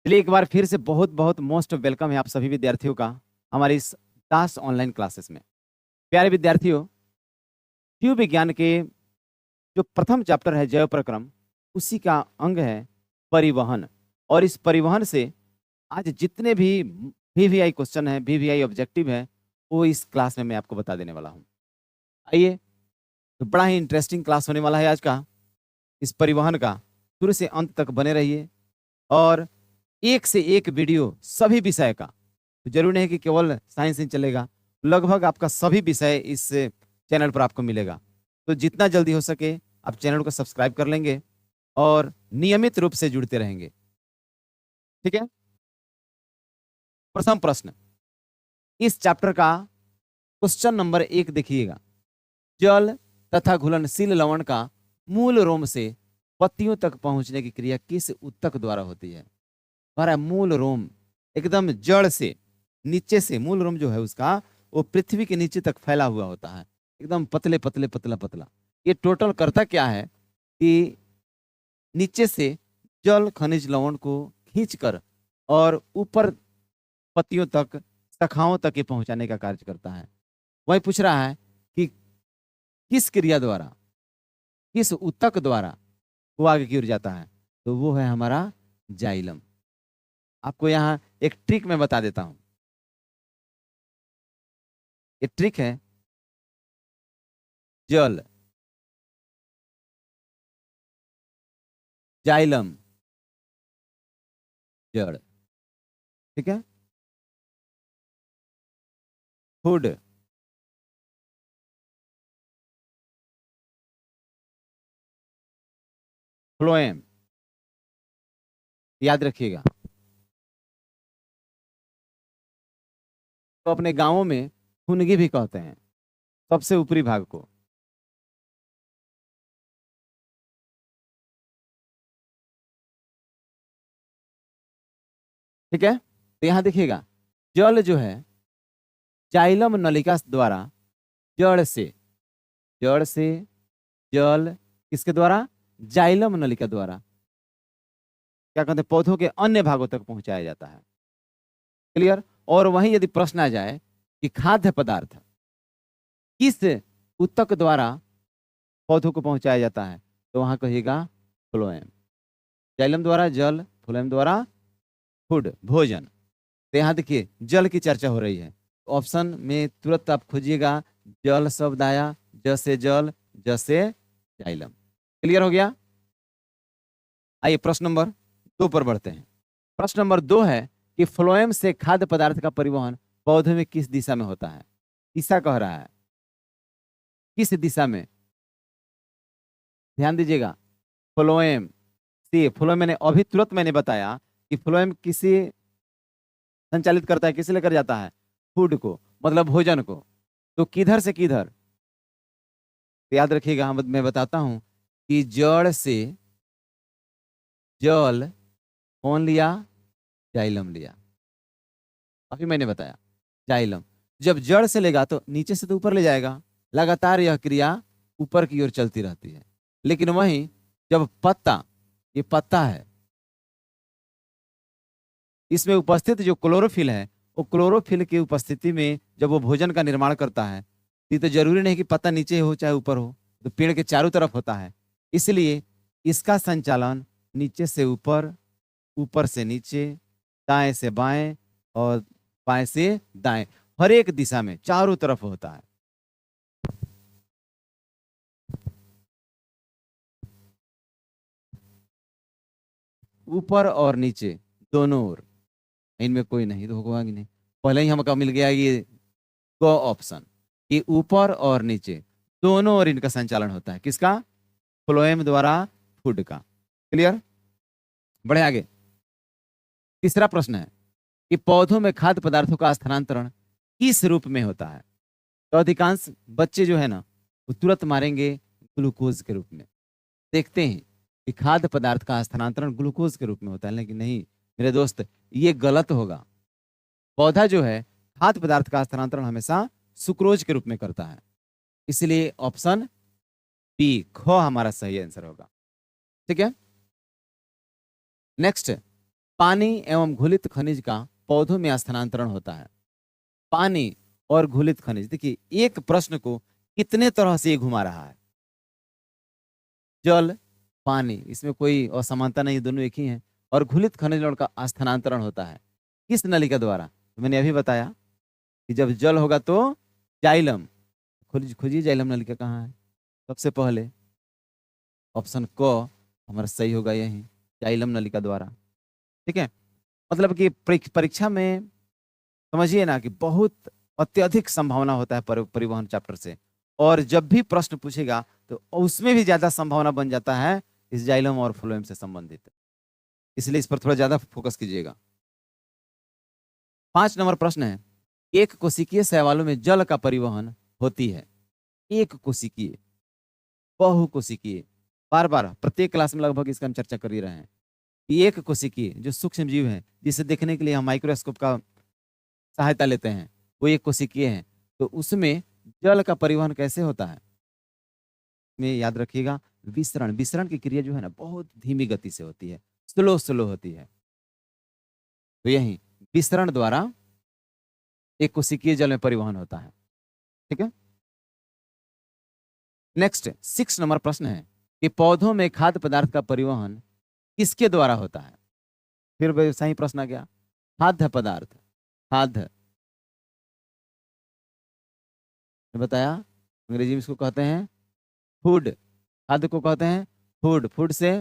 चलिए एक बार फिर से बहुत बहुत मोस्ट वेलकम है आप सभी विद्यार्थियों का हमारी इस दास ऑनलाइन क्लासेस में। प्यारे विद्यार्थियों, जीव विज्ञान के जो प्रथम चैप्टर है जैव प्रक्रम, उसी का अंग है परिवहन। और इस परिवहन से आज जितने भी वीवीआई क्वेश्चन है, वीवीआई ऑब्जेक्टिव है, वो इस क्लास में मैं आपको बता देने वाला हूँ। आइए, तो बड़ा ही इंटरेस्टिंग क्लास होने वाला है आज का, इस परिवहन का। शुरू से अंत तक बने रहिए और एक से एक वीडियो सभी विषय का। जरूरी नहीं कि केवल साइंस ही चलेगा, लगभग आपका सभी विषय इस चैनल पर आपको मिलेगा। तो जितना जल्दी हो सके आप चैनल को सब्सक्राइब कर लेंगे और नियमित रूप से जुड़ते रहेंगे। ठीक है। प्रथम प्रश्न इस चैप्टर का क्वेश्चन नंबर 1 देखिएगा। जल तथा घुलनशील लवण का मूल रोम से पत्तियों तक पहुंचने की क्रिया किस ऊतक द्वारा होती है? हमारा मूल रोम एकदम जड़ से नीचे से, मूल रोम जो है उसका वो पृथ्वी के नीचे तक फैला हुआ होता है, एकदम पतले पतले पतला पतला। ये टोटल करता क्या है कि नीचे से जल खनिज लवण को खींचकर और ऊपर पत्तियों तक, शाखाओं तक ये पहुंचाने का कार्य करता है। वही पूछ रहा है कि किस क्रिया द्वारा, किस ऊतक द्वारा वो आगे की ओर जाता है, तो वो है हमारा जाइलम। आपको यहां एक ट्रिक मैं बता देता हूं। ये ट्रिक है जल, जाइलम, जड़। ठीक है। Food, phloem. याद रखिएगा। तो अपने गांवों में फुनगी भी कहते हैं सबसे ऊपरी भाग को। ठीक है। तो यहां देखिएगा, जल जो है जाइलम नलिका द्वारा जड़ से, जड़ से जल किसके द्वारा? जाइलम नलिका द्वारा क्या कहते हैं, पौधों के अन्य भागों तक पहुंचाया जाता है। क्लियर। और वहीं यदि प्रश्न आ जाए कि खाद्य पदार्थ किस ऊतक द्वारा पौधों को पहुंचाया जाता है, तो वहां कहिएगा फ्लोएम। जाइलम द्वारा जल, फ्लोएम द्वारा फूड, भोजन। तो यहाँ देखिए जल की चर्चा हो रही है। ऑप्शन में तुरंत आप खोजिएगा, जल शब्द आया, ज से जल, ज से जाइलम। क्लियर हो गया। आइए प्रश्न नंबर 2 पर बढ़ते हैं। प्रश्न नंबर 2 है कि फ्लोएम से खाद्य पदार्थ का परिवहन पौधे में किस दिशा में होता है? दिशा कह रहा है, किस दिशा में? ध्यान दीजिएगा। फ्लोएम से, फ्लोएम मैंने अभी तुरंत मैंने बताया कि फ्लोएम किसे संचालित करता है, किसे लेकर जाता है? फूड को, मतलब भोजन को। तो किधर से किधर? तो याद रखिएगा, मैं बताता हूं कि जड़ से जल कौन लिया? जाइलम लिया। अभी मैंने बताया जाइलम। जब जड़ से लेगा तो नीचे से तो ऊपर ले जाएगा, लगातार यह क्रिया ऊपर की ओर चलती रहती है। लेकिन वहीं जब पत्ता, ये पत्ता है, इसमें उपस्थित जो क्लोरोफिल है, वो क्लोरोफिल की उपस्थिति में जब वो भोजन का निर्माण करता है, तो जरूरी नहीं कि पत्ता नीचे हो चाहे ऊपर हो, तो पेड़ के चारों तरफ होता है। इसलिए इसका संचालन नीचे से ऊपर, ऊपर से नीचे, दाएं से बाएं और बाएं से दाएं, हर एक दिशा में चारों तरफ होता है। ऊपर और नीचे दोनों ओर, इनमें कोई नहीं तो होगा कि नहीं। पहले ही हमको मिल गया ये को ऑप्शन कि ऊपर और नीचे दोनों ओर इनका संचालन होता है। किसका? फ्लोएम द्वारा फूड का। क्लियर। बढ़े आगे। तीसरा प्रश्न है कि पौधों में खाद्य पदार्थों का स्थानांतरण किस रूप में होता है? तो अधिकांश बच्चे जो है ना, वो तुरंत मारेंगे ग्लूकोज के रूप में। देखते हैं कि खाद्य पदार्थ का स्थानांतरण ग्लूकोज के रूप में होता है, लेकिन नहीं मेरे दोस्त, ये गलत होगा। पौधा जो है खाद्य पदार्थ का स्थानांतरण हमेशा सुक्रोज के रूप में करता है। इसलिए ऑप्शन बी, ख, हमारा सही आंसर होगा। ठीक है। नेक्स्ट, पानी एवं घुलित खनिज का पौधों में स्थानांतरण होता है। पानी और घुलित खनिज, देखिए एक प्रश्न को कितने तरह से ये घुमा रहा है। जल, पानी, इसमें कोई असमानता नहीं, दोनों एक ही हैं। और घुलित खनिज का स्थानांतरण होता है किस नलिका द्वारा? तो मैंने अभी बताया कि जब जल होगा तो जाइलम। खोजिए जाइलम नलिका कहाँ है। सबसे पहले ऑप्शन क हमारा सही होगा, यही जाइलम नलिका द्वारा। ठीक है, मतलब कि परीक्षा में समझिए ना कि बहुत अत्यधिक संभावना होता है परिवहन चैप्टर से, और जब भी प्रश्न पूछेगा तो उसमें भी ज्यादा संभावना बन जाता है इस जाइलम और फ्लोएम से संबंधित, इसलिए इस पर थोड़ा ज्यादा फोकस कीजिएगा। 5 नंबर प्रश्न है, एक कोशिकीय शैवालों में जल का परिवहन होती है। एक कोशिकीय, बहुकोशिकीय, बार बार प्रत्येक क्लास में लगभग इसका हम चर्चा कर ही रहे हैं। एक कोशिकीय जो सूक्ष्म जीव है, जिसे देखने के लिए हम माइक्रोस्कोप का सहायता लेते हैं, वो एक कोशिकीय है। तो उसमें जल का परिवहन कैसे होता है? में याद रखिएगा, विसरण, विसरण की क्रिया जो है ना बहुत धीमी गति से होती है, स्लो स्लो होती है। तो यही विसरण द्वारा एक कोशिकीय जल में परिवहन होता है। ठीक है, नेक्स्ट 6 नंबर प्रश्न है कि पौधों में खाद्य पदार्थ का परिवहन किसके द्वारा होता है? फिर सही प्रश्न आ गया, खाद्य पदार्थ, खाद्य बताया, अंग्रेजी में इसको कहते हैं फूड, खाद्य को कहते हैं फूड, फूड से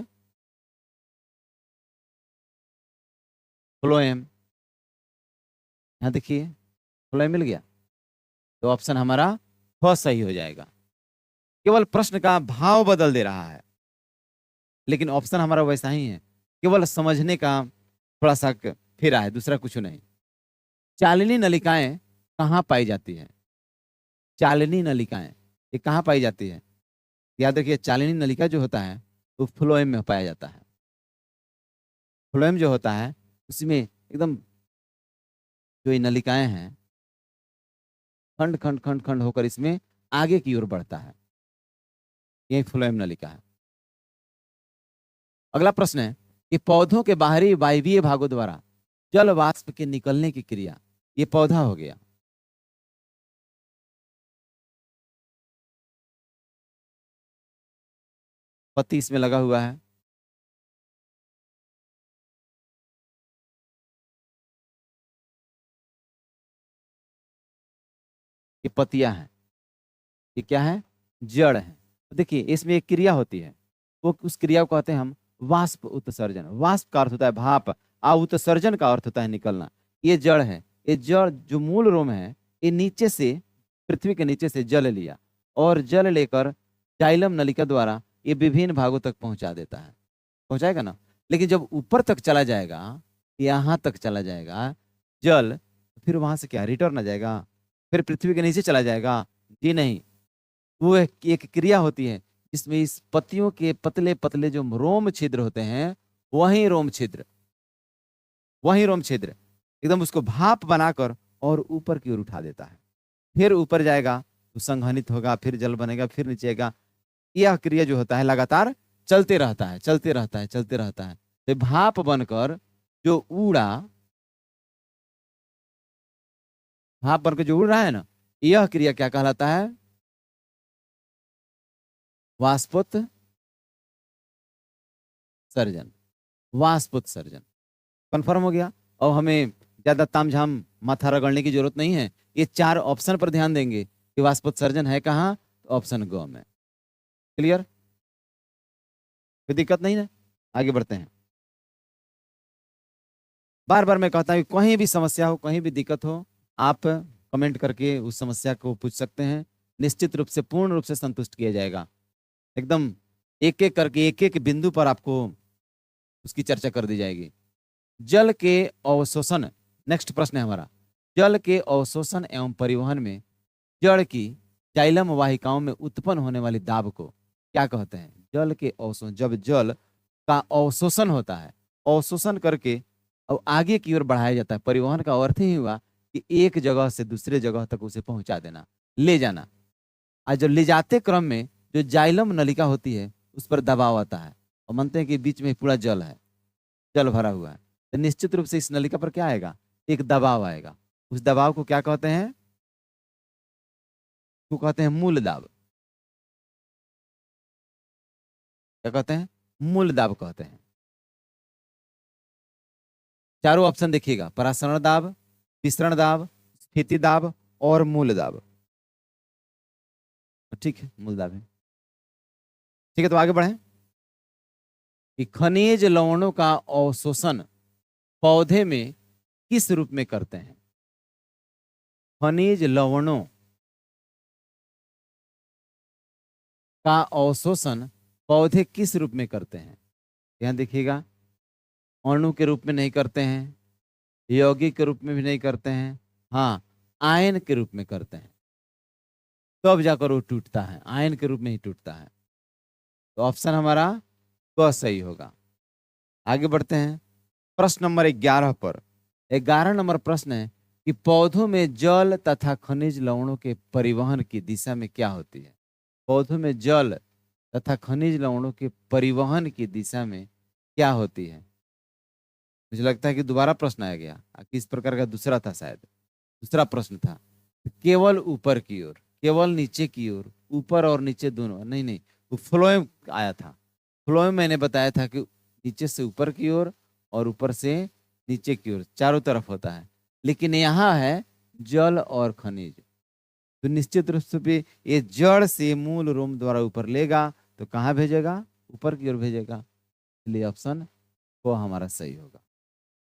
फ्लोएम। यहां देखिए फ्लोएम मिल गया, तो ऑप्शन हमारा फर्स्ट सही हो जाएगा। केवल प्रश्न का भाव बदल दे रहा है, लेकिन ऑप्शन हमारा वैसा ही है, केवल समझने का थोड़ा सा फेरा है, दूसरा कुछ नहीं। चालिनी नलिकाएं कहाँ पाई जाती है? चालिनी नलिकाएं ये कहाँ पाई जाती है? याद रखिए, चालिनी नलिका जो होता है वो फ्लोएम में पाया जाता है। फ्लोएम जो होता है उसमें एकदम जो ये नलिकाएं हैं खंड खंड खंड खंड होकर इसमें आगे की ओर बढ़ता है, यही फ्लोएम नलिका है। अगला प्रश्न है कि पौधों के बाहरी वायवीय भागों द्वारा जल वाष्प के निकलने की क्रिया, ये पौधा हो गया। पत्ती इसमें लगा हुआ है, ये पत्तियां हैं, ये क्या है? जड़ है। तो देखिए इसमें एक क्रिया होती है, वो उस क्रिया को कहते हैं हम वाष्प उत्सर्जन। वाष्प का अर्थ होता है भाप, उत्सर्जन का अर्थ होता है निकलना। ये जड़ है, ये जड़ जो मूल रोम है, ये नीचे से, पृथ्वी के नीचे से जल लिया और जल लेकर जाइलम नलिका द्वारा ये विभिन्न भागों तक पहुंचा देता है, पहुंचाएगा ना। लेकिन जब ऊपर तक चला जाएगा, यहाँ तक चला जाएगा जल, फिर वहां से क्या रिटर्न आ जाएगा? फिर पृथ्वी के नीचे चला जाएगा? जी नहीं, वो एक क्रिया होती है जिसमें इस पत्तियों के पतले पतले जो रोम छिद्र होते हैं, वही रोम छिद्र एकदम उसको भाप बनाकर और ऊपर की ओर उठा देता है। फिर ऊपर जाएगा तो संघनित होगा, फिर जल बनेगा, फिर नीचे आएगा। यह क्रिया जो होता है लगातार चलते रहता है, चलते रहता है, चलते रहता है। तो भाप बनकर जो उड़ा, भाप बनकर जो उड़ रहा है ना, यह क्रिया क्या कहलाता है? वाष्पोत्सर्जन, वाष्पोत्सर्जन। कंफर्म हो गया। और हमें ज्यादा तामझाम माथा रगड़ने की जरूरत नहीं है, ये 4 ऑप्शन पर ध्यान देंगे कि वाष्पोत्सर्जन है कहाँ, तो ऑप्शन ग में। क्लियर, कोई दिक्कत नहीं है, आगे बढ़ते हैं। बार बार मैं कहता हूँ कहीं भी समस्या हो, कहीं भी दिक्कत हो, आप कमेंट करके उस समस्या को पूछ सकते हैं, निश्चित रूप से पूर्ण रूप से संतुष्ट किया जाएगा। एकदम एक एक करके एक एक बिंदु पर आपको उसकी चर्चा कर दी जाएगी। जल के अवशोषण, नेक्स्ट प्रश्न है हमारा, जल के अवशोषण एवं परिवहन में जड़ की जाइलम वाहिकाओं में उत्पन्न होने वाली दाब को क्या कहते हैं? जल के अवशोषण, जब जल का अवशोषण होता है, अवशोषण करके अब आगे की ओर बढ़ाया जाता है। परिवहन का अर्थ ही हुआ कि एक जगह से दूसरे जगह तक उसे पहुंचा देना, ले जाना। और जो ले जाते क्रम में जो जाइलम नलिका होती है उस पर दबाव आता है, और मानते हैं कि बीच में पूरा जल है, जल भरा हुआ है। तो निश्चित रूप से इस नलिका पर क्या आएगा, एक दबाव आएगा। उस दबाव को क्या कहते हैं, वो कहते हैं मूल दाब। क्या कहते हैं, मूल दाब कहते हैं। चारों ऑप्शन देखिएगा, परासरण दाब, विसरण दाब, स्फीति दाब और मूल दाब। ठीक है, मूल दाब है। ठीक है, तो आगे बढ़े कि खनिज लवणों का अवशोषण पौधे में किस रूप में करते हैं। खनिज लवणों का अवशोषण पौधे किस रूप में करते हैं। यहां देखिएगा, अणु के रूप में नहीं करते हैं, यौगिक के रूप में भी नहीं करते हैं, हाँ आयन के रूप में करते हैं। तब जाकर वो टूटता है, आयन के रूप में ही टूटता है। तो ऑप्शन हमारा क सही होगा। आगे बढ़ते हैं प्रश्न नंबर 11 पर। 11 नंबर प्रश्न है कि पौधों में जल तथा खनिज लवणों के परिवहन की दिशा में क्या होती है। पौधों में जल तथा खनिज लवणों के परिवहन की दिशा में क्या होती है। मुझे लगता है कि दोबारा प्रश्न आया गया, किस प्रकार का दूसरा था, शायद दूसरा प्रश्न था। केवल ऊपर की ओर, केवल नीचे की ओर, ऊपर और नीचे दोनों, नहीं नहीं, वो फ्लोएम आया था। फ्लोएम मैंने बताया था कि नीचे से ऊपर की ओर और ऊपर से नीचे की ओर, चारों तरफ होता है। लेकिन यहाँ है जल और खनिज, तो निश्चित रूप से भी ये जड़ से मूल रोम द्वारा ऊपर लेगा तो कहाँ भेजेगा, ऊपर की ओर भेजेगा। इसलिए ऑप्शन को हमारा सही होगा,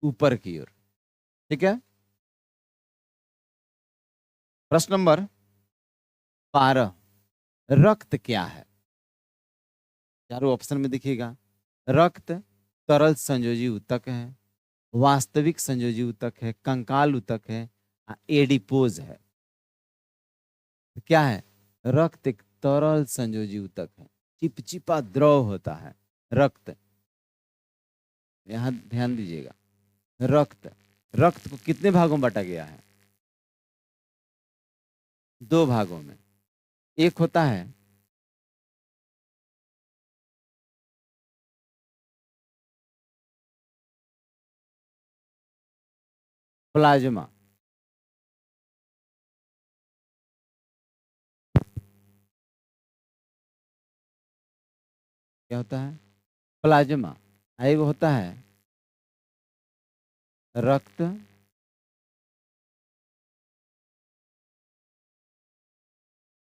ऊपर की ओर। ठीक है, प्रश्न नंबर 12, रक्त क्या है। चारों ऑप्शन में देखिएगा, रक्त तरल संयोजी ऊतक है, वास्तविक संयोजी ऊतक है, कंकाल ऊतक है, एडिपोज है। तो क्या है, रक्त एक तरल संयोजी ऊतक है, चिपचिपा द्रव होता है रक्त। यहां ध्यान दीजिएगा, रक्त, रक्त को कितने भागों में बांटा गया है, 2 भागों में। एक होता है प्लाज्मा, क्या होता है, प्लाज्मा। एक होता है रक्त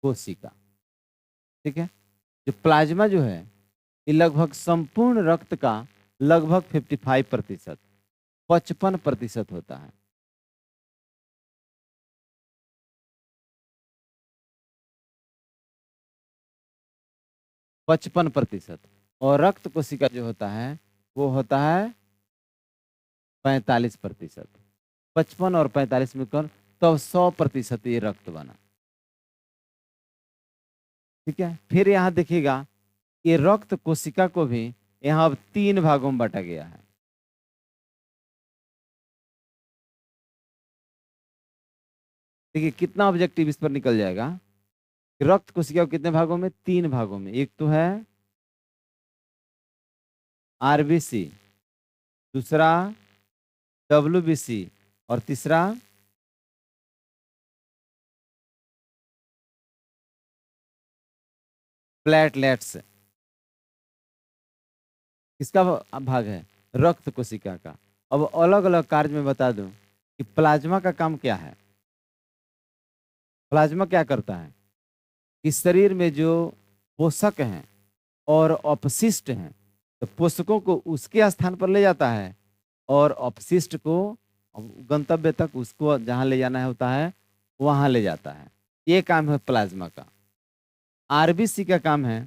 कोशिका। ठीक है, जो प्लाज्मा जो है ये लगभग संपूर्ण रक्त का लगभग 55%, 55% होता है। पचपन प्रतिशत। और रक्त कोशिका जो होता है वो होता है 45%। 55 और 45 में कर तो 100% ये रक्त बना। ठीक है, फिर यहाँ देखिएगा, ये रक्त कोशिका को भी यहाँ अब 3 भागों में बांटा गया है। देखिए कितना ऑब्जेक्टिव इस पर निकल जाएगा। रक्त कोशिका को कितने भागों में, 3 भागों में। एक तो है आरबीसी, दूसरा डब्ल्यूबीसी और तीसरा प्लेटलेट्स। किसका भाग है, रक्त कोशिका का। अब अलग अलग कार्य में बता दूं कि प्लाज्मा का काम क्या है। प्लाज्मा क्या करता है कि शरीर में जो पोषक हैं और अपशिष्ट हैं, तो पोषकों को उसके स्थान पर ले जाता है और अपशिष्ट को गंतव्य तक, उसको जहां ले जाना है होता है वहां ले जाता है। ये काम है प्लाज्मा का। आरबीसी का काम है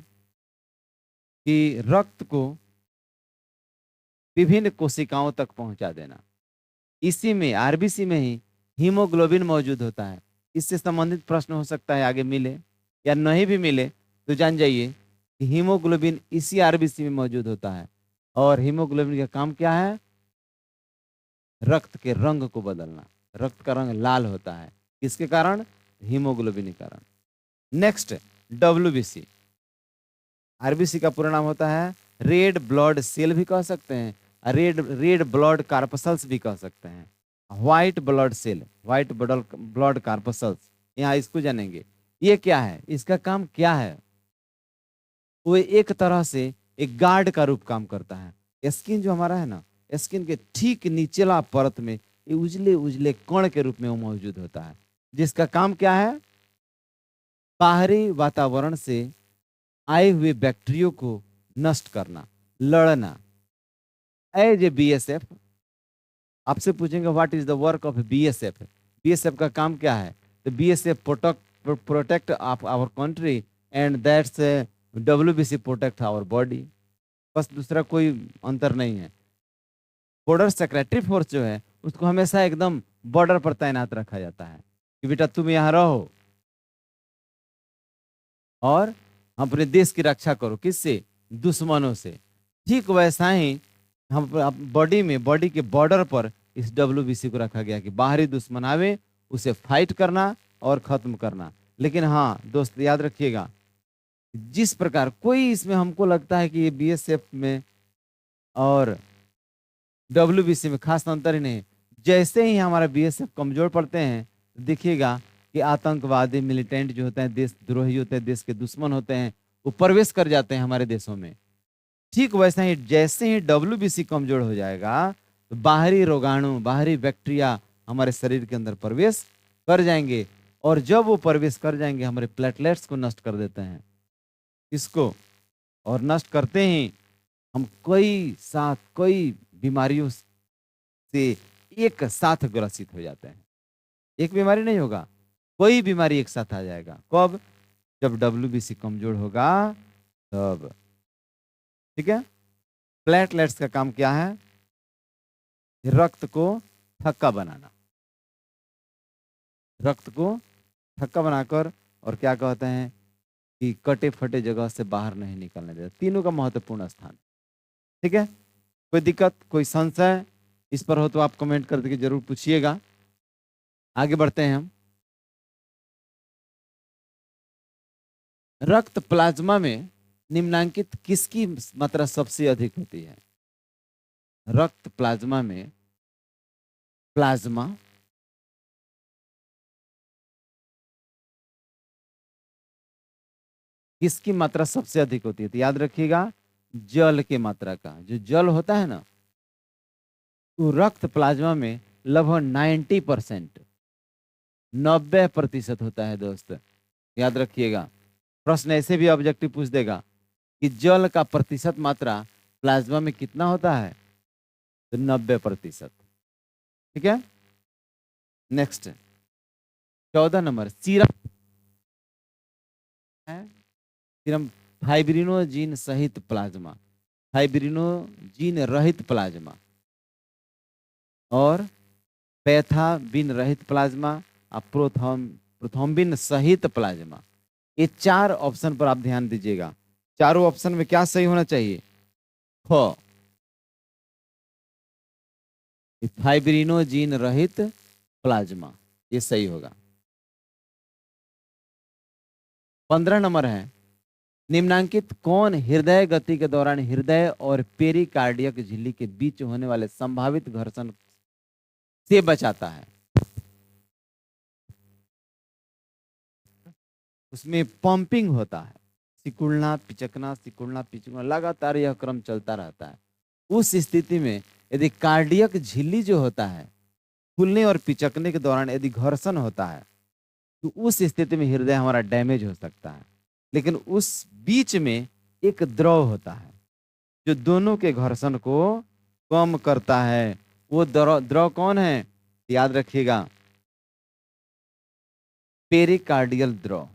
कि रक्त को विभिन्न कोशिकाओं तक पहुंचा देना। इसी में, आरबीसी में ही हीमोग्लोबिन मौजूद होता है। इससे संबंधित प्रश्न हो सकता है आगे मिले या नहीं भी मिले, तो जान जाइए कि हीमोग्लोबिन इसी आरबीसी में मौजूद होता है। और हीमोग्लोबिन का काम क्या है, रक्त के रंग को बदलना। रक्त का रंग लाल होता है, किसके कारण, हीमोग्लोबिन के कारण। Next, WBC. आरबीसी का पूरा नाम होता है रेड ब्लड सेल भी कह सकते हैं, रेड रेड ब्लड कार्पसल्स भी कह सकते हैं, white blood cell, white blood corpuscles, यहाँ इसको जानेंगे। ये क्या है, इसका काम क्या है? वो एक तरह से एक गार्ड का रूप काम करता है। स्किन जो हमारा है ना, स्किन के ठीक नीचला परत में ये उजले उजले कण के रूप में वो मौजूद होता है, जिसका काम क्या है? बाहरी वातावरण से आए हुए बैक्टीरिया को नष्ट करना, लड़ना। एज ए बीएसएफ आपसे पूछेंगे what is the work of BSF, BSF का काम क्या है? तो BSF protect our country and that's WBC protect our body, बस दूसरा कोई अंतर नहीं है। बॉर्डर सेक्रेटरी फोर्स जो है उसको हमेशा एकदम बॉर्डर पर तैनात रखा जाता है कि बेटा तुम यहाँ रहो और अपने देश की रक्षा करो, किससे? दुश्मनों से। ठीक वैसा ही हम बॉडी के बॉर्डर पर इस डब्ल्यूबीसी को रखा गया कि बाहरी दुश्मन आवे उसे फाइट करना और खत्म करना। लेकिन हाँ दोस्त याद रखिएगा, जिस प्रकार कोई इसमें हमको लगता है कि ये बीएसएफ में और डब्ल्यूबीसी में खास अंतर ही नहीं, जैसे ही हमारा बीएसएफ कमजोर पड़ते हैं देखिएगा कि आतंकवादी मिलिटेंट जो होते हैं, देशद्रोही होते हैं, देश के दुश्मन होते हैं, वो प्रवेश कर जाते हैं हमारे देशों में। ठीक वैसा ही जैसे ही डब्ल्यूबीसी कमजोर हो जाएगा तो बाहरी रोगाणु, बाहरी बैक्टीरिया हमारे शरीर के अंदर प्रवेश कर जाएंगे, और जब वो प्रवेश कर जाएंगे हमारे प्लेटलेट्स को नष्ट कर देते हैं। इसको और नष्ट करते ही हम कई बीमारियों से एक साथ ग्रसित हो जाते हैं। एक बीमारी नहीं होगा, कोई बीमारी एक साथ आ जाएगा। कब? जब डब्ल्यूबीसी कमजोर होगा तब। ठीक है। प्लेटलेट्स का काम क्या है? रक्त को थक्का बनाना, रक्त को थक्का बनाकर, और क्या कहते हैं कि कटे फटे जगह से बाहर नहीं निकलने देता। तीनों का महत्वपूर्ण स्थान। ठीक है। कोई दिक्कत, कोई संशय इस पर हो तो आप कमेंट करके जरूर पूछिएगा। आगे बढ़ते हैं हम। रक्त प्लाज्मा में निम्नांकित किसकी मात्रा सबसे अधिक होती है? रक्त प्लाज्मा में प्लाज्मा किसकी मात्रा सबसे अधिक होती है? तो याद रखिएगा जल की मात्रा का। जो जल होता है ना, तो रक्त प्लाज्मा में लगभग 90%, 90% होता है दोस्त। याद रखिएगा, प्रश्न ऐसे भी ऑब्जेक्टिव पूछ देगा कि जल का प्रतिशत मात्रा प्लाज्मा में कितना होता है? तो 90%। ठीक है। नेक्स्ट 14 नंबर, सीरम है, सीरम फाइब्रिनोजीन सहित प्लाज्मा, फाइब्रिनोजीन रहित प्लाज्मा और पैथाबिन रहित प्लाज्मा और प्रोथ्रोम्बिन सहित प्लाज्मा। ये 4 ऑप्शन पर आप ध्यान दीजिएगा। चारों ऑप्शन में क्या सही होना चाहिए? ख, फाइब्रिनोजीन रहित प्लाज्मा, ये सही होगा। 15 नंबर है, निम्नांकित कौन हृदय गति के दौरान हृदय और पेरिकार्डियक झिल्ली के बीच होने वाले संभावित घर्षण से बचाता है? उसमें पंपिंग होता है, सिकुड़ना पिचकना लगातार यह क्रम चलता रहता है। उस स्थिति में यदि कार्डियक झिल्ली जो होता है फूलने और पिचकने के दौरान यदि घर्षण होता है तो उस स्थिति में हृदय हमारा डैमेज हो सकता है। लेकिन उस बीच में एक द्रव होता है जो दोनों के घर्षण को कम करता है। वो द्रव कौन है? याद रखिएगा, पेरिकार्डियल द्रव,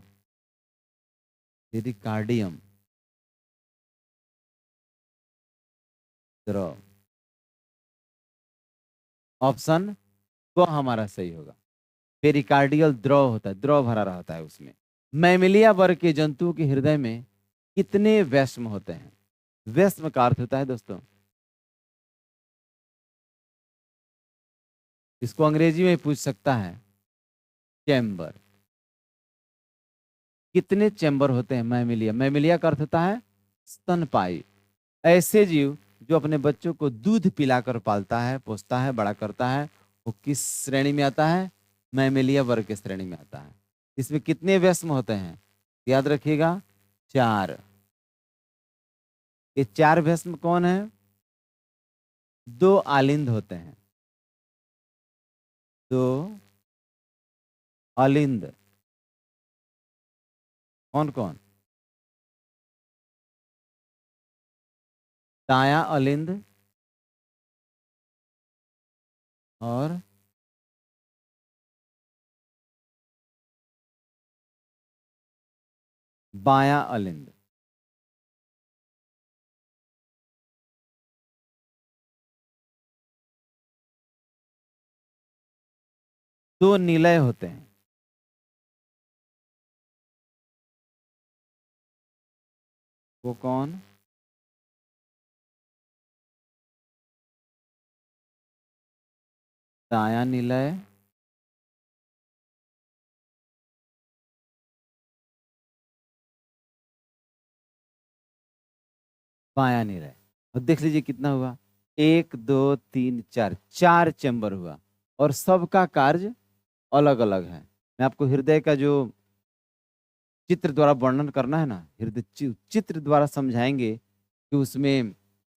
पेरिकार्डियम द्रव। ऑप्शन को हमारा सही होगा। पेरिकार्डियल द्रव होता है, द्रव भरा रहता है उसमें। मैमिलिया वर्ग के जंतुओं के हृदय में कितने वैष्म होते हैं? वैष्म का अर्थ होता है दोस्तों, इसको अंग्रेजी में पूछ सकता है चैम्बर। कितने चैम्बर होते हैं मैमिलिया? मैमिलिया का अर्थ होता है स्तनपायी, ऐसे जीव जो अपने बच्चों को दूध पिलाकर पालता है, पोसता है, बड़ा करता है, वो किस श्रेणी में आता है? मैमेलिया वर्ग की श्रेणी में आता है। इसमें कितने वयस्क होते हैं? याद रखिएगा, 4। ये 4 वयस्क कौन है? 2 आलिंद होते हैं, 2 आलिंद। कौन कौन? दायां अलिंद और बायां अलिंद। दो निलय होते हैं, वो कौन? दायां निलय बायां निलय। और देख लीजिए कितना हुआ, 1 2 3 4, 4 चैम्बर हुआ और सबका कार्य अलग अलग है। मैं आपको हृदय का जो चित्र द्वारा वर्णन करना है ना, हृदय चित्र द्वारा समझाएंगे कि उसमें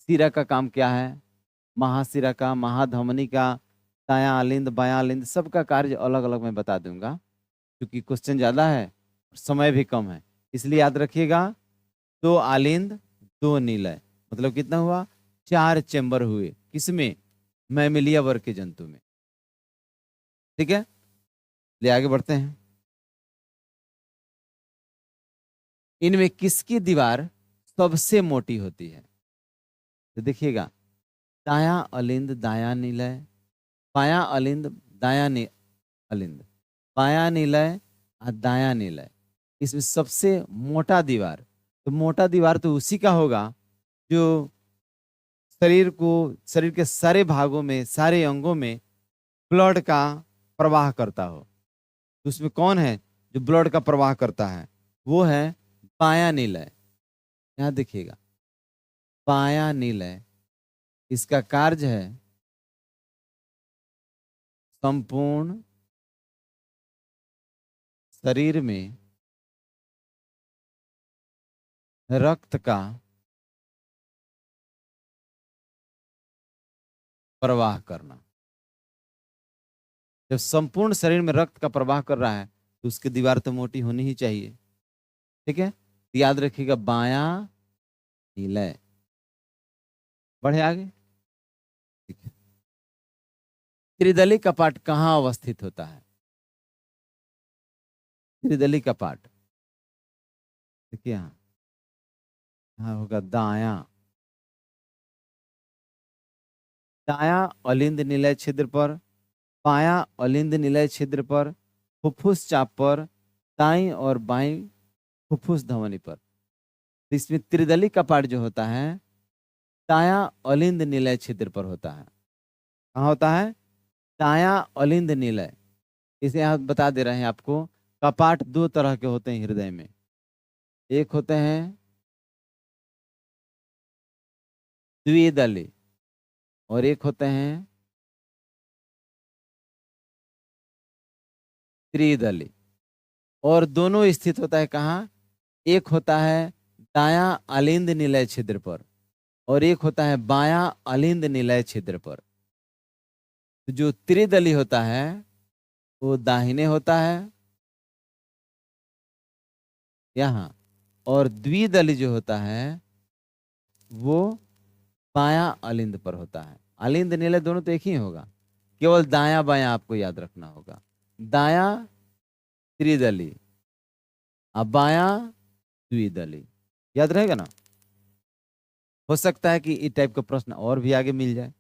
सिरा का काम क्या है, महासिरा का, महाधमनी का, दायां आलिंद, बायां आलिंद, सबका कार्य अलग अलग मैं बता दूंगा। क्योंकि क्वेश्चन ज्यादा है और समय भी कम है, इसलिए याद रखिएगा, 2 आलिंद 2 निलय, मतलब कितना हुआ? 4 चैम्बर हुए। किसमें? मैमेलिया वर्ग के जंतु में। ठीक है, ले आगे बढ़ते हैं। इनमें किसकी दीवार सबसे मोटी होती है? तो देखिएगा, दायां अलिंद दायां निलय, बायां अलिंद दायां अलिंद, बायां निलय और दायां निलय, इसमें सबसे मोटा दीवार, तो मोटा दीवार तो उसी का होगा जो शरीर के सारे भागों में, सारे अंगों में ब्लड का प्रवाह करता हो। तो उसमें कौन है जो ब्लड का प्रवाह करता है? वो है बायां निलय। यहां देखिएगा, बायां निलय, इसका कार्य है संपूर्ण शरीर में रक्त का प्रवाह करना। जब संपूर्ण शरीर में रक्त का प्रवाह कर रहा है तो उसकी दीवार तो मोटी होनी ही चाहिए। ठीक है, तो याद रखिएगा, बायां निलय। बढ़े आगे। ठीक है, त्रिदली कपाट कहाँ अवस्थित होता है? त्रिदली कपाट देखिए, यहाँ यहाँ होगा दायां, दायां अलिंद निलय छिद्र पर, बायां अलिंद निलय छिद्र पर, फुफ्फुस चाप पर, दाईं और बाईं फुफ्फुस धमनी पर। तो इसमें त्रिदली कपाट जो होता है दायां अलिंद निलय छिद्र पर होता है। कहाँ होता है? दायां अलिंद निलय। इसे यहाँ बता दे रहे हैं आपको, कपाट 2 तरह के होते हैं हृदय में। एक होते हैं द्विदली और एक होते हैं त्रिदली। और दोनों स्थित होता है कहाँ? एक होता है दायां अलिंद निलय छिद्र पर और एक होता है बायां अलिंद निलय छिद्र पर। तो जो त्रिदली होता है वो दाहिने होता है यहाँ, और द्विदली जो होता है वो बायां अलिंद पर होता है। अलिंद निलय दोनों तो एक ही होगा, केवल दायां बायां आपको याद रखना होगा। दायां त्रिदली, अब बायां द्विदली, याद रहेगा ना। हो सकता है कि इस टाइप का प्रश्न और भी आगे मिल जाए।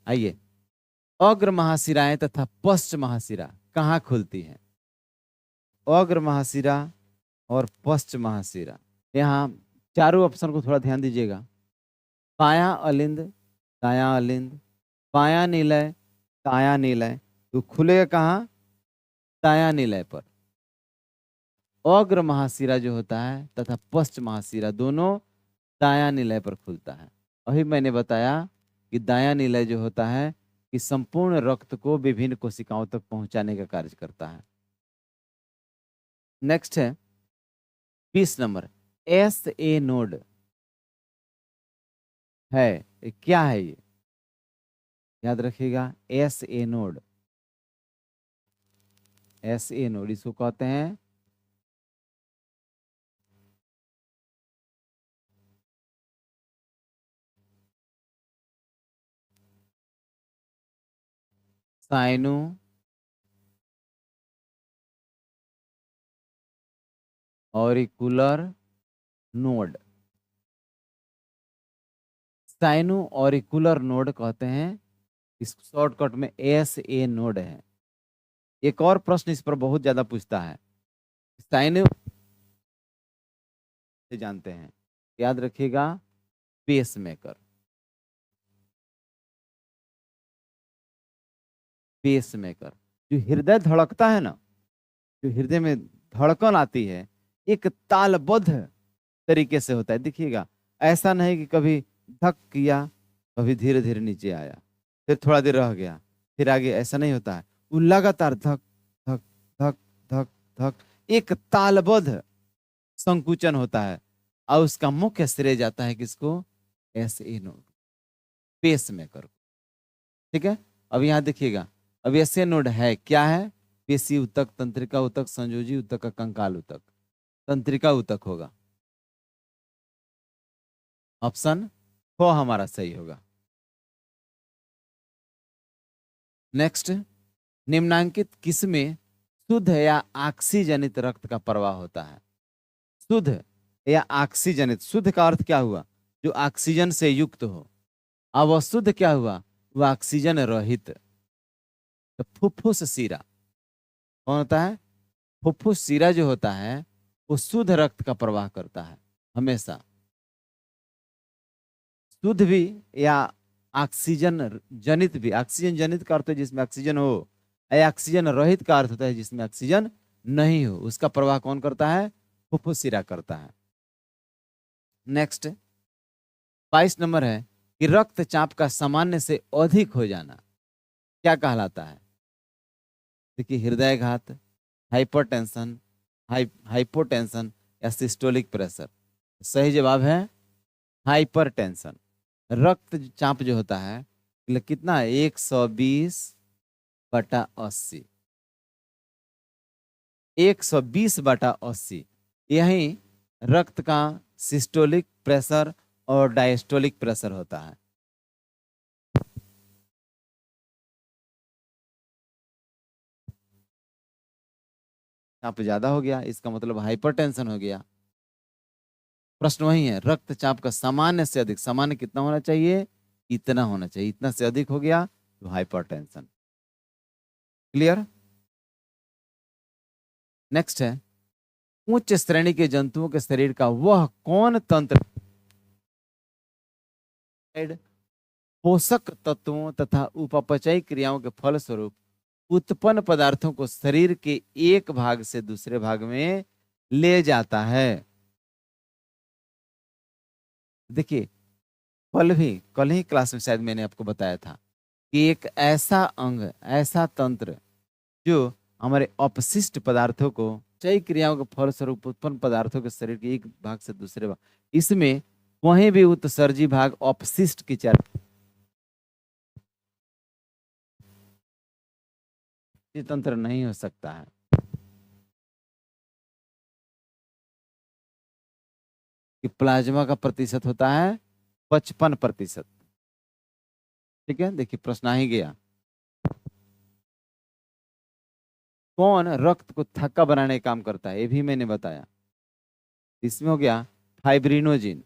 आइए, अग्र महाशिराएं तथा पश्च महाशिरा कहाँ खुलती हैं? अग्र महाशिरा और पश्च महाशिरा, यहाँ चारों ऑप्शन को थोड़ा ध्यान दीजिएगा। बायां अलिंद दायां अलिंद, बायां निलय दायां निलय, तो खुलेगा कहाँ? दायां निलय पर। अग्र महाशिरा जो होता है तथा पश्च महाशिरा दोनों दायां निलय पर खुलता है। अभी मैंने बताया कि दायां निलय जो होता है कि संपूर्ण रक्त को विभिन्न कोशिकाओं तक पहुंचाने का कार्य करता है। नेक्स्ट है 20 नंबर, एस ए नोड है। क्या है ये? याद रखिएगा, S A node. S A node इसको कहते हैं sino auricular node. Sino auricular node कहते हैं, इस शॉर्टकट में एस ए नोड है। एक और प्रश्न इस पर बहुत ज्यादा पूछता है, साइनो से जानते हैं, याद रखिएगा, पेसमेकर। पेसमेकर जो हृदय धड़कता है ना, जो हृदय में धड़कन आती है, एक तालबद्ध तरीके से होता है। देखिएगा, ऐसा नहीं कि कभी धक किया, कभी धीरे धीरे नीचे आया, फिर थोड़ा देर रह गया, फिर आगे, ऐसा नहीं होता है। वो लगातार धक धक धक धक धक, एक तालबद्ध संकुचन होता है। और उसका मुख्य श्रेय जाता है किसको? S A node, pacemaker. ठीक है, अब यहाँ देखिएगा, अब एस ए नोड है क्या है? पेशी ऊतक, तंत्रिका ऊतक, संयोजी ऊतक का कंकाल ऊतक। तंत्रिका ऊतक होगा, ऑप्शन को हमारा सही होगा। नेक्स्ट, निम्नांकित किसमें शुद्ध या ऑक्सीजनित रक्त का प्रवाह होता है? शुद्ध या ऑक्सीजनित, शुद्ध का अर्थ क्या हुआ? जो ऑक्सीजन से युक्त हो। अब अशुद्ध क्या हुआ? वह ऑक्सीजन रहित। तो फुफ्फुस शिरा कौन होता है? फुफ्फुस शिरा जो होता है वो शुद्ध रक्त का प्रवाह करता है हमेशा। शुद्ध भी या ऑक्सीजन जनित भी। ऑक्सीजन जनित का अर्थ है जिसमें ऑक्सीजन हो, या ऑक्सीजन रहित का अर्थ होता है जिसमें ऑक्सीजन नहीं हो, उसका प्रवाह कौन करता है? फुफ्फुस शिरा करता है। नेक्स्ट 22 नंबर है कि रक्तचाप का सामान्य से अधिक हो जाना क्या कहलाता है? देखिए, हृदयघात, हाइपरटेंशन, हाइपोटेंशन या सिस्टोलिक प्रेशर। सही जवाब है हाइपरटेंशन। रक्तचाप जो होता है कितना? 120/80। 120/80 यही रक्त का सिस्टोलिक प्रेशर और डायस्टोलिक प्रेशर होता है। चाप ज्यादा हो गया, इसका मतलब हाइपरटेंशन हो गया। प्रश्न वही है, रक्तचाप का सामान्य से अधिक। सामान्य कितना होना चाहिए? इतना होना चाहिए। इतना से अधिक हो गया तो हाइपरटेंशन। क्लियर? नेक्स्ट है, उच्च श्रेणी के जंतुओं के शरीर का वह कौन तंत्र पोषक तत्वों तथा उपापचयी क्रियाओं के फलस्वरूप उत्पन्न पदार्थों को शरीर के एक भाग से दूसरे भाग में ले जाता है? देखिए, कल ही क्लास में शायद मैंने आपको बताया था कि एक ऐसा अंग, ऐसा तंत्र जो हमारे अपशिष्ट पदार्थों को, चयी क्रियाओं के फलस्वरूप उत्पन्न पदार्थों के शरीर के एक भाग से दूसरे भाग, इसमें वहीं भी उत्सर्जी भाग अपशिष्ट की चर्चा, तंत्र नहीं हो सकता है। कि प्लाज्मा का प्रतिशत होता है 55%। ठीक है, देखिए प्रश्न आ ही गया। कौन रक्त को थक्का बनाने का काम करता है? ये भी मैंने बताया। इसमें हो गया फाइब्रिनोजिन।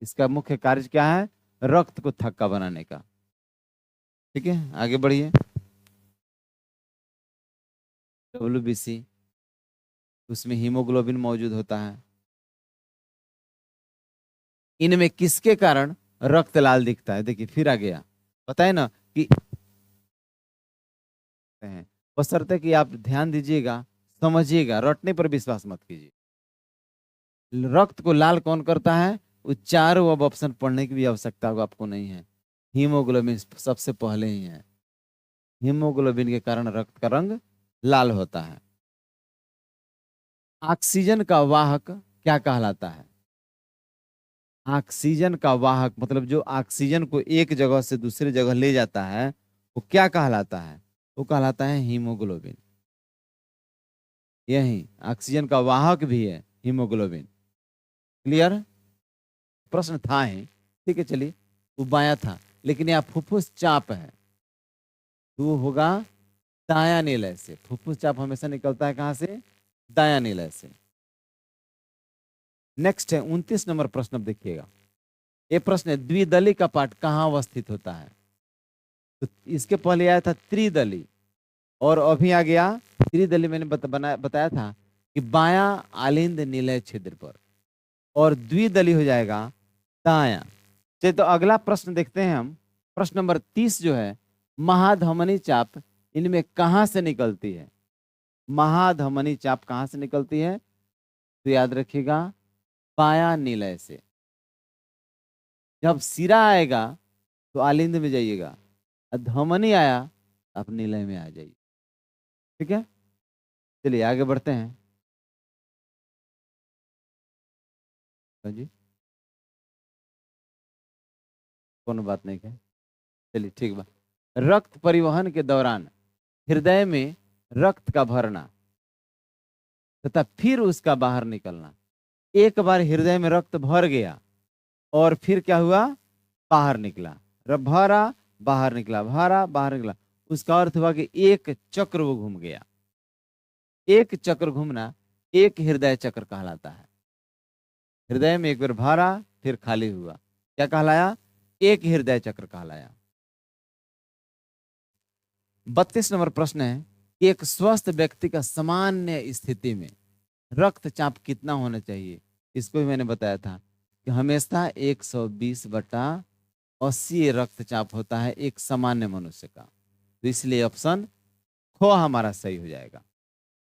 इसका मुख्य कार्य क्या है? रक्त को थक्का बनाने का। ठीक है, आगे बढ़िए। WBC, उसमें हीमोग्लोबिन मौजूद होता है। इनमें किसके कारण रक्त लाल दिखता है? देखिए फिर आ गया, बताए ना कि हैं, बशर्ते कि आप ध्यान दीजिएगा, समझिएगा, रटने पर विश्वास मत कीजिए। रक्त को लाल कौन करता है? वो चारों अब ऑप्शन पढ़ने की भी आवश्यकता आपको नहीं है। हीमोग्लोबिन सबसे पहले ही है। हीमोग्लोबिन के कारण रक्त का रंग लाल होता है। ऑक्सीजन का वाहक क्या कहलाता है? ऑक्सीजन का वाहक मतलब जो ऑक्सीजन को एक जगह से दूसरी जगह ले जाता है, वो क्या कहलाता है? वो कहलाता है हीमोग्लोबिन। यही ऑक्सीजन का वाहक भी है हीमोग्लोबिन। क्लियर? प्रश्न था ही, ठीक है, चलिए। वो बायां था, लेकिन यहाँ फुफ्फुस चाप है, तो वो होगा दायां निलय से। फुफ्फुस चाप हमेशा निकलता है कहां से? दायां निलय से। नेक्स्ट है 29 नंबर प्रश्न। अब देखिएगा, ये प्रश्न है द्विदली का पाठ कहाँ अवस्थित होता है? तो इसके पहले आया था त्रिदली, और अभी आ गया त्रिदली। मैंने बताया था कि बायां आलिंद निलय छिद्र पर, और द्विदली हो जाएगा दायां। चलिए, तो अगला प्रश्न देखते हैं हम। प्रश्न नंबर 30 जो है, महाधमनी चाप इनमें कहां से निकलती है? महाधमनी चाप कहां से निकलती है? तो याद रखिएगा, बायां निलय से। जब सिरा आएगा तो आलिंद में जाइएगा, और धमनी आया तो आप निलय में आ जाइए। ठीक है, चलिए आगे बढ़ते हैं। हाँ जी, कोनो बात नहीं है, चलिए ठीक बा। रक्त परिवहन के दौरान हृदय में रक्त का भरना तथा फिर उसका बाहर निकलना। एक बार हृदय में रक्त भर गया और फिर क्या हुआ? बाहर निकला। भरा, बाहर निकला, भरा, बाहर निकला। उसका अर्थ हुआ कि एक चक्र वो घूम गया। एक चक्र घूमना एक हृदय चक्र कहलाता है। हृदय में एक बार भरा फिर खाली हुआ, क्या कहलाया? एक हृदय चक्र कहलाया। 32 नंबर प्रश्न है कि एक स्वस्थ व्यक्ति का सामान्य स्थिति में रक्तचाप कितना होना चाहिए? इसको भी मैंने बताया था कि हमेशा 120/80 रक्तचाप होता है एक सामान्य मनुष्य का। तो इसलिए ऑप्शन ख हमारा सही हो जाएगा।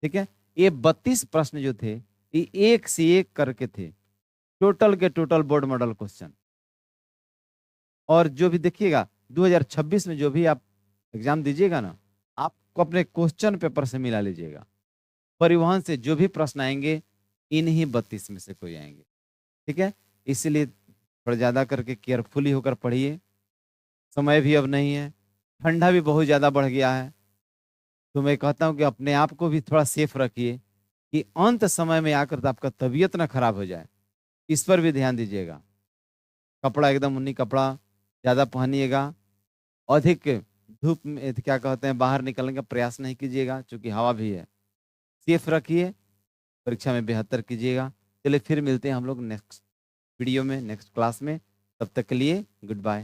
ठीक है, ये 32 प्रश्न जो थे, ये एक से एक करके थे, टोटल के टोटल बोर्ड मॉडल क्वेश्चन। और जो भी देखिएगा 2026 में जो भी आप एग्जाम दीजिएगा ना, आपको अपने क्वेश्चन पेपर से मिला लीजिएगा। परिवहन से जो भी प्रश्न आएंगे, इन्हीं 32 में से कोई आएंगे। ठीक है, इसलिए थोड़ा ज्यादा करके केयरफुली होकर पढ़िए। समय भी अब नहीं है, ठंडा भी बहुत ज्यादा बढ़ गया है, तो मैं कहता हूं कि अपने आप को भी थोड़ा सेफ रखिए कि अंत समय में आकर तो आपका तबीयत ना खराब हो जाए। इस पर भी ध्यान दीजिएगा। कपड़ा एकदम ऊनी कपड़ा ज्यादा पहनिएगा। अधिक धूप में क्या कहते हैं बाहर निकलने का प्रयास नहीं कीजिएगा, क्योंकि हवा भी है। सेफ रखिए, परीक्षा में बेहतर कीजिएगा। चलिए फिर मिलते हैं हम लोग नेक्स्ट वीडियो में, नेक्स्ट क्लास में। तब तक के लिए गुड बाय।